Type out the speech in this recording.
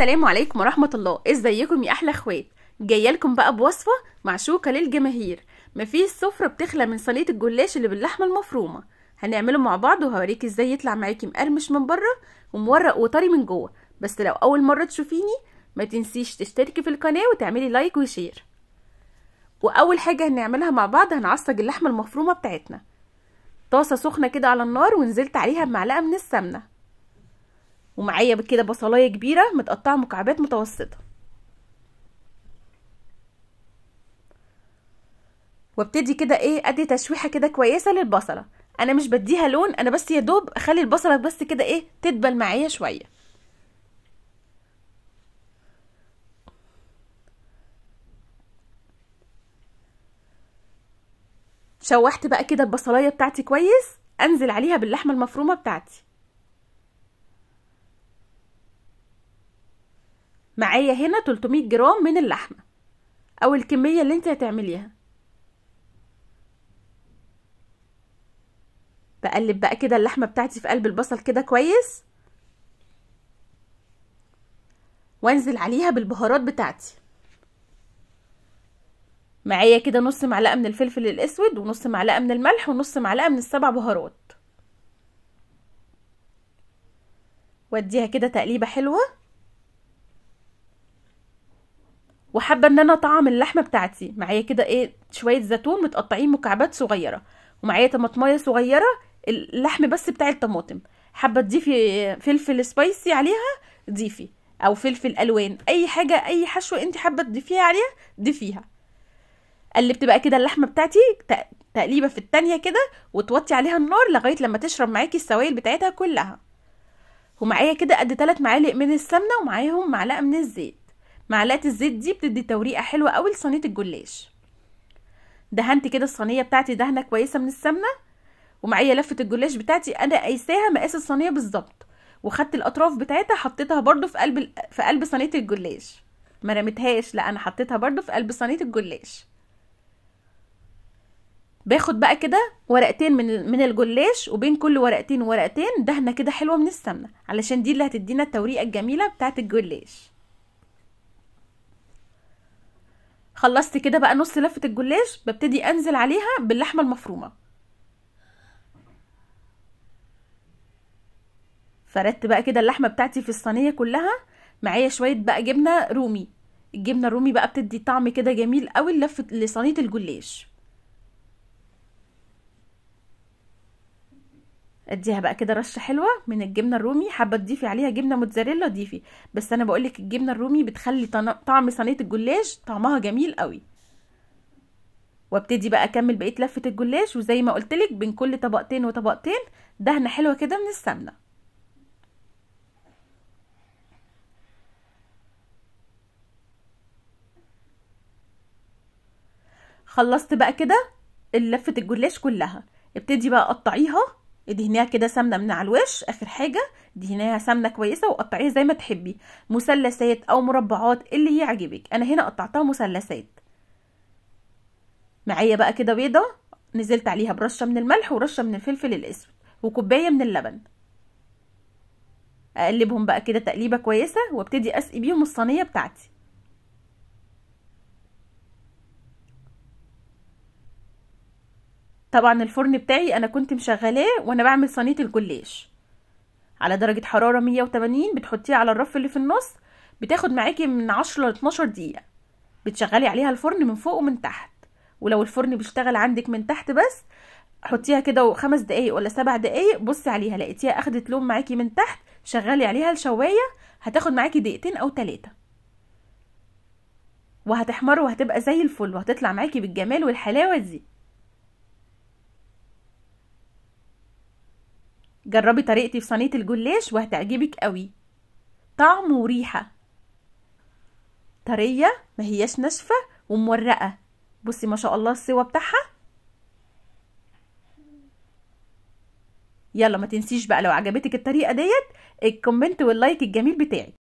السلام عليكم ورحمة الله. ازيكم يا احلى اخوات؟ جايه لكم بقى بوصفة معشوقة للجماهير. مفيش سفرة بتخلى من صينية الجلاش اللي باللحمة المفرومة. هنعمله مع بعض وهوريك ازاي يطلع معاكي مقرمش من بره ومورق وطري من جوه. بس لو اول مرة تشوفيني ما تنسيش تشتركي في القناة وتعملي لايك وشير. واول حاجة هنعملها مع بعض هنعصج اللحمة المفرومة بتاعتنا. طاسة سخنة كده على النار ونزلت عليها بمعلقة من السمنة، ومعايا كده بصلايه كبيره متقطعه مكعبات متوسطه، وابتدي كده ادي تشويحه كده كويسه للبصله. انا مش بديها لون، انا بس يا دوب اخلي البصله بس كده تدبل معايا شويه. شوحت بقى كده البصلايه بتاعتي كويس، انزل عليها باللحمه المفرومه بتاعتي. معايا هنا 300 جرام من اللحمه او الكميه اللي انت هتعمليها. بقلب بقى كده اللحمه بتاعتي في قلب البصل كده كويس، وانزل عليها بالبهارات بتاعتي. معايا كده نص معلقه من الفلفل الاسود ونص معلقه من الملح ونص معلقه من السبع بهارات، واديها كده تقليبه حلوه. وحابه ان انا اطعم اللحمه بتاعتي. معايا كده شويه زيتون متقطعين مكعبات صغيره، ومعايا طماطمايه صغيره، اللحم بس بتاع الطماطم. حابه تضيفي فلفل سبايسي عليها ضيفي، او فلفل الوان، اي حاجه اي حشوه انت حابه تضيفيها عليها ضيفيها. قلبت بقى كده اللحمه بتاعتي تقليبه في التانية كده، وتوطي عليها النار لغايه لما تشرب معاكي السوائل بتاعتها كلها. ومعايا كده قد 3 معالق من السمنه ومعاهم معلقه من الزيت. معلقه الزيت دي بتدي توريقه حلوه قوي لصينيه الجلاش. دهنت كده الصينيه بتاعتي دهنه كويسه من السمنه، ومعايا لفه الجلاش بتاعتي انا قايساها مقاس الصينيه بالظبط، وخدت الاطراف بتاعتها حطيتها برده في قلب صينيه الجلاش. ما رميتهاش، لا انا حطيتها برده في قلب صينيه الجلاش. باخد بقى كده ورقتين من الجلاش، وبين كل ورقتين وورقتين دهنه كده حلوه من السمنه، علشان دي اللي هتدينا التوريقه الجميله بتاعت الجلاش. خلصت كده بقى نص لفه الجلاش، ببتدي انزل عليها باللحمه المفرومه. فردت بقى كده اللحمه بتاعتي في الصينيه كلها. معايا شويه بقى جبنه رومي. الجبنه الرومي بقى بتدي طعم كده جميل قوي لصينيه الجلاش. اديها بقى كده رشه حلوه من الجبنه الرومي. حابه تضيفي عليها جبنه موتزاريلا ضيفي، بس انا بقولك الجبنه الرومي بتخلي طعم صينيه الجلاش طعمها جميل قوي. وابتدي بقى اكمل بقيه لفه الجلاش، وزي ما قلتلك بين كل طبقتين وطبقتين دهنه حلوه كده من السمنه. خلصت بقى كده لفه الجلاش كلها. ابتدي بقى قطعيها، ادهنيها كده سمنه من على الوش. اخر حاجه ادهنيها سمنه كويسه وقطعيها زي ما تحبي، مثلثات او مربعات اللي يعجبك. انا هنا قطعتها مثلثات. معايا بقى كده بيضه نزلت عليها برشه من الملح ورشه من الفلفل الاسود وكوبايه من اللبن. اقلبهم بقى كده تقليبه كويسه، وابتدي اسقي بيهم الصينيه بتاعتي. طبعا الفرن بتاعي انا كنت مشغلاه وانا بعمل صينيه الجلاش على درجه حراره 180. بتحطيها على الرف اللي في النص، بتاخد معاكي من 10 ل 12 دقيقه. بتشغلي عليها الفرن من فوق ومن تحت، ولو الفرن بيشتغل عندك من تحت بس حطيها كده 5 دقايق ولا 7 دقايق. بصي عليها لقيتيها اخدت لون معاكي من تحت، شغلي عليها الشوايه. هتاخد معاكي دقيقتين او 3 وهتحمر وهتبقى زي الفل، وهتطلع معاكي بالجمال والحلاوه دي. جربي طريقتي في صينيه الجلاش وهتعجبك قوي. طعم وريحه طريه، ما هياش ناشفه ومورقه. بصي ما شاء الله السوا بتاعها. يلا ما تنسيش بقى لو عجبتك الطريقه ديت الكومنت واللايك الجميل بتاعي.